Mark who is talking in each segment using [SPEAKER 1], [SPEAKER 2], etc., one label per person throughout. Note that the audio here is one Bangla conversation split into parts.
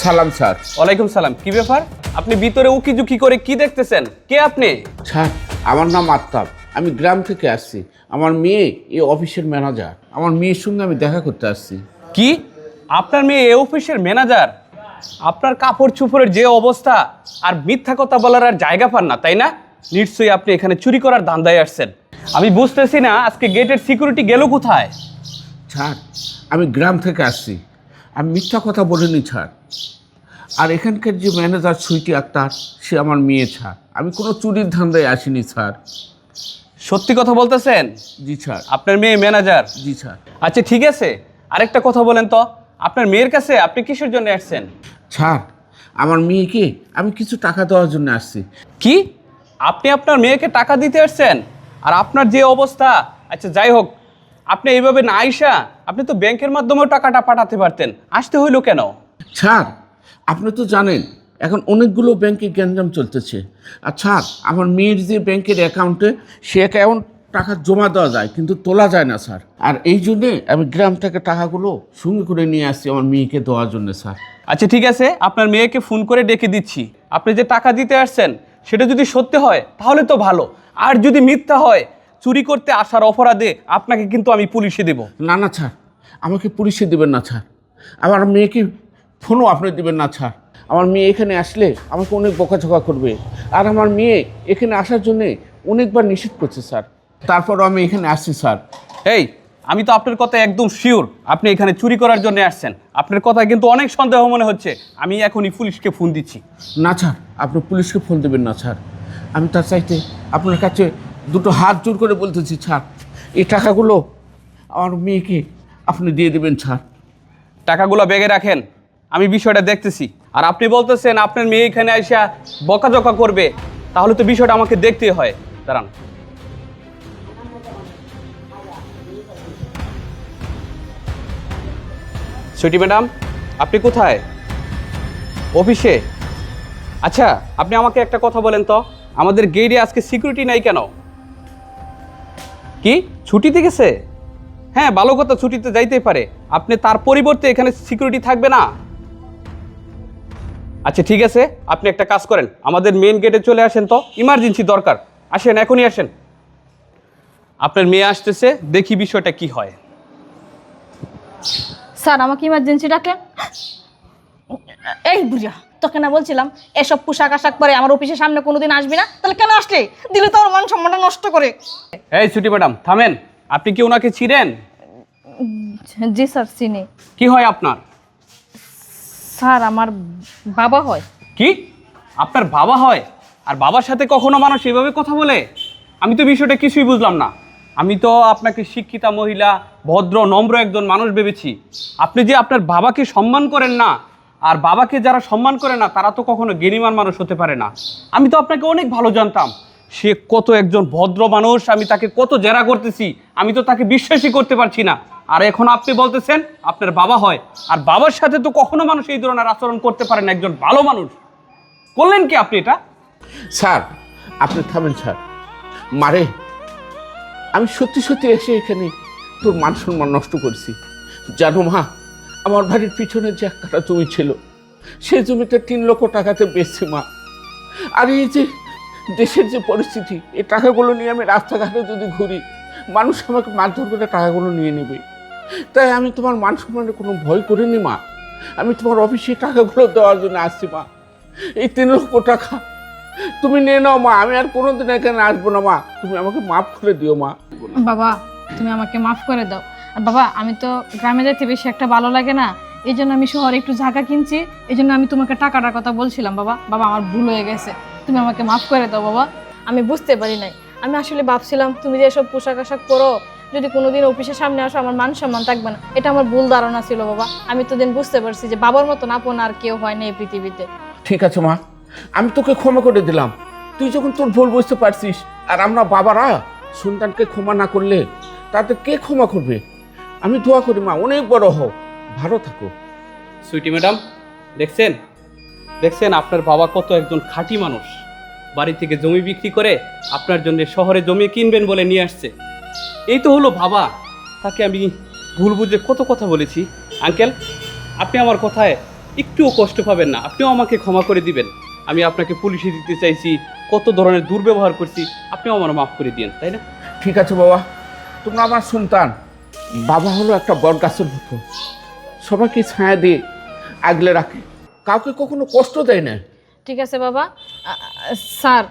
[SPEAKER 1] সালাম স্যার।
[SPEAKER 2] ওয়ালাইকুম সালাম। কি ব্যাপার, আপনি ভিতরে উকিঝুঁকি করে কি দেখতেছেন? কে আপনি?
[SPEAKER 1] স্যার, আমার নাম আফতাব, আমি গ্রাম থেকে আসছি। আমার মেয়ে এই অফিসের ম্যানেজার। আমার মেয়ের সঙ্গে আমি দেখা করতে আসছি।
[SPEAKER 2] কি? আপনার মেয়ে এ অফিসের ম্যানেজার? আপনার কাপড় চোপড়ের যে অবস্থা, আর মিথ্যা কথা বলার আর জায়গা পান না, তাই না? নিশ্চয়ই আপনি এখানে চুরি করার ধান্দায় আসছেন। আমি বুঝতেছি না আজকে গেটের সিকিউরিটি গেল কোথায়।
[SPEAKER 1] স্যার, আমি গ্রাম থেকে আসছি, আমি মিথ্যা কথা বলিনি স্যার। আর এখানকার যে ম্যানেজার সুইটি আক্তার, সে আমার মেয়ে স্যার। আমি কোনো চুরির ধান্দায় আসিনি স্যার।
[SPEAKER 2] সত্যি কথা বলতেছেন?
[SPEAKER 1] জি স্যার।
[SPEAKER 2] আপনার মেয়ে ম্যানেজার?
[SPEAKER 1] জি স্যার।
[SPEAKER 2] আচ্ছা ঠিক আছে, আরেকটা কথা বলেন তো, আপনার মেয়ের কাছে আপনি কিসের জন্য আসছেন?
[SPEAKER 1] স্যার, আমার মেয়েকে আমি কিছু টাকা দেওয়ার জন্য আসছি।
[SPEAKER 2] কি? আপনি আপনার মেয়েকে টাকা দিতে আসছেন? আর আপনার যে অবস্থা, আচ্ছা যাই হোক, আপনি এইভাবে না আইসা আপনি তো ব্যাংকের মাধ্যমেও টাকাটা পাঠাতে পারতেন, আসতে হইলো কেন?
[SPEAKER 1] স্যার, আপনি তো জানেন এখন অনেকগুলো ব্যাংকে গ্যাঞ্জাম চলতেছে। আর স্যার, আমার মেয়ের যে ব্যাংকের অ্যাকাউন্টে, সে অ্যাকাউন্ট টাকা জমা দেওয়া যায় কিন্তু তোলা যায় না স্যার। আর এই জন্যে আমি গ্রাম থেকে টাকাগুলো সঙ্গে করে নিয়ে আসছি আমার মেয়েকে দেওয়ার জন্য স্যার।
[SPEAKER 2] আচ্ছা ঠিক আছে, আপনার মেয়েকে ফোন করে ডেকে দিচ্ছি। আপনি যে টাকা দিতে আসছেন সেটা যদি সত্যি হয় তাহলে তো ভালো, আর যদি মিথ্যা হয়, চুরি করতে আসার অপরাধে আপনাকে কিন্তু আমি পুলিশে দেব।
[SPEAKER 1] না না স্যার, আমাকে পুলিশে দেবেন না স্যার। আমার মেয়েকে ফোনও আপনি দেবেন না স্যার। আমার মেয়ে এখানে আসলে আমাকে অনেক বকাঝকা করবে। আর আমার মেয়ে এখানে আসার জন্যে অনেকবার নিষেধ করছে স্যার, তারপরও আমি এখানে আসছি স্যার।
[SPEAKER 2] এই, আমি তো আপনার কথা একদম শিওর আপনি এখানে চুরি করার জন্য আসছেন। আপনার কথা কিন্তু অনেক সন্দেহ মনে হচ্ছে। আমি এখনই পুলিশকে ফোন দিচ্ছি।
[SPEAKER 1] না স্যার, আপনি পুলিশকে ফোন দেবেন না স্যার। আমি তার চাইতে আপনার কাছে দুটো হাত জোর করে বলতেছি স্যার, এই টাকাগুলো আমার মেয়েকে আপনি দিয়ে দেবেন স্যার।
[SPEAKER 2] টাকাগুলো ব্যাগে রাখেন, আমি বিষয়টা দেখতেছি। আর আপনি বলতেছেন আপনার মেয়ে এখানে আইসা বকাঝকা করবে, তাহলে তো বিষয়টা আমাকে দেখতেই হয়। দাঁড়ান। সুইটি ম্যাডাম, আপনি কোথায়? অফিসে? আচ্ছা, আপনি আমাকে একটা কথা বলেন তো, আমাদের গেটে আজকে সিকিউরিটি নাই কেন? কি ছুটিতে গেছে? হ্যাঁ ভালো কথা, ছুটিতে যাইতেই পারে। আপনি তার পরিবর্তে এখানে সিকিউরিটি থাকবে না? আচ্ছা ঠিক আছে, আপনি একটা কাজ করেন, আমাদের মেইন গেটে চলে আসেন তো, ইমার্জেন্সি দরকার। আসেন, এখনই আসেন। আপনার মেয়ে আসতেছে, দেখি বিষয়টা কি হয়।
[SPEAKER 3] স্যার, আমাকে ইমার্জেন্সি ডাকে? এই বুঝা, তোকে না বলছিলাম এসব পোশাক আশাক পরে আমার অফিসের সামনে কোনোদিন আসবি না? তাহলে কেন আসলে? দিলে তো আমার মান সম্মানটা নষ্ট করে।
[SPEAKER 2] এই ছুটি ম্যাডাম থামেন, আপনি কি ওনাকে চিনেন?
[SPEAKER 3] জি স্যার, চিনি।
[SPEAKER 2] কি হয় আপনার?
[SPEAKER 3] স্যার, আমার বাবা হয়।
[SPEAKER 2] কি? আপনার বাবা হয়? আর বাবার সাথে কখনো মানুষ এভাবে কথা বলে? আমি তো বিষয়টা কিছুই বুঝলাম না। আমি তো আপনাকে শিক্ষিতা মহিলা, ভদ্র নম্র একজন মানুষ ভেবেছি। আপনি যে আপনার বাবাকে সম্মান করেন না, আর বাবাকে যারা সম্মান করে না তারা তো কখনো জ্ঞানীমান মানুষ হতে পারে না। আমি তো আপনাকে অনেক ভালো জানতাম, সে কত একজন ভদ্র মানুষ, আমি তাকে কত জেরা করতেছি, আমি তো তাকে বিশ্বাসই করতে পারছি না। আর এখন আপনি বলতেছেন আপনার বাবা হয়, আর বাবার সাথে তো কখনো মানুষ এই ধরনের আচরণ করতে পারে না, একজন ভালো মানুষ। করলেন কি আপনি এটা?
[SPEAKER 1] স্যার, আপনি থামেন স্যার। মারে, আমি সত্যি সত্যি এসে এখানে তোর মান সম্মান নষ্ট করছি। জানো মা, আমার বাড়ির পিছনে যে এক কাঠা জমি ছিল, সেই জমিতে 3 লক্ষ টাকাতে বেচছি মা। আর এই যে দেশের যে পরিস্থিতি, এই টাকাগুলো নিয়ে আমি রাস্তাঘাটে যদি ঘুরি, মানুষ আমাকে মারধর করে টাকাগুলো নিয়ে নেবে। তাই আমি তোমার মান সম্মানে কোনো ভয় করিনি মা। আমি তোমার অফিসে টাকাগুলো দেওয়ার জন্য আসছি মা। এই 3 লক্ষ টাকা তুমি নিয়ে নাও মা, আমি আর কোনোদিন এখানে আসবো না মা। তুমি আমাকে মাফ করে দিও মা।
[SPEAKER 3] বাবা, তুমি আমাকে মাফ করে দাও। আর বাবা, আমি তো গ্রামে যেতে বেশি একটা ভালো লাগে না, এই জন্য আমি শহরে একটু জায়গা কিনছি, এই জন্য আমি তোমাকে টাকাটার কথা বলছিলাম। বাবা বাবা, আমার ভুল হয়ে গেছে, তুমি আমাকে মাফ করে দাও বাবা। আমি বুঝতে পারি নাই, আমি আসলে ভাবছিলাম তুমি যে এসব পোশাক আশাক পরো, যদি কোনোদিন অফিসের সামনে আসো আমার মান সম্মান থাকবে না। এটা আমার ভুল ধারণা ছিল বাবা। আমি তো দিন বুঝতে পারছি যে বাবার মতন আপন আর কেউ হয় না এই পৃথিবীতে।
[SPEAKER 1] ঠিক আছে মা, আমি তোকে ক্ষমা করে দিলাম। তুই যখন তোর ভুল বুঝতে পারছিস, আর আমরা বাবারা সন্তানকে ক্ষমা না করলে তাতে কে ক্ষমা করবে? আমি দোয়া করি মা, অনেক বড় হও, ভালো থাকো।
[SPEAKER 2] সুইটি ম্যাডাম, দেখছেন দেখছেন আপনার বাবা কত একজন খাঁটি মানুষ। বাড়ি থেকে জমি বিক্রি করে আপনার জন্য শহরে জমি কিনবেন বলে নিয়ে আসছে। এই তো হলো বাবা। তাকে আমি ভুল বুঝে কত কথা বলেছি। আঙ্কেল, আপনি আমার কথায় একটুও কষ্ট পাবেন না, আপনিও আমাকে ক্ষমা করে দিবেন। আমি আপনাকে পুলিশে দিতে চাইছি, কত ধরনের দুর্ব্যবহার করছি, আপনিও আমার মাফ করে দিয়েন, তাই না?
[SPEAKER 1] ঠিক আছে বাবা, তোমরা আমার সন্তান। বাবা হলো একটা বট গাছের মতো, সবাইকে ছায়া দিয়ে আগলে রাখে, কাউকে কখনো কষ্ট দেয় না।
[SPEAKER 3] ঠিক আছে বাবা। স্যার,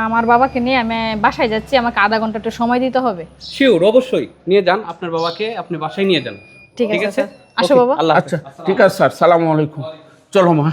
[SPEAKER 3] আমার বাবাকে নিয়ে আমি বাসায় যাচ্ছি, আমাকে আধা ঘন্টা একটু সময় দিতে হবে।
[SPEAKER 2] শিওর, অবশ্যই নিয়ে যান আপনার বাবাকে, আপনি বাসায় নিয়ে যান।
[SPEAKER 3] ঠিক আছে স্যার। আসো
[SPEAKER 2] ওকে,
[SPEAKER 3] বাবা।
[SPEAKER 2] আল্লাহ
[SPEAKER 1] আচ্ছা
[SPEAKER 2] হাফেজ।
[SPEAKER 1] ঠিক আছে স্যার, সালামু আলাইকুম। চলো মা।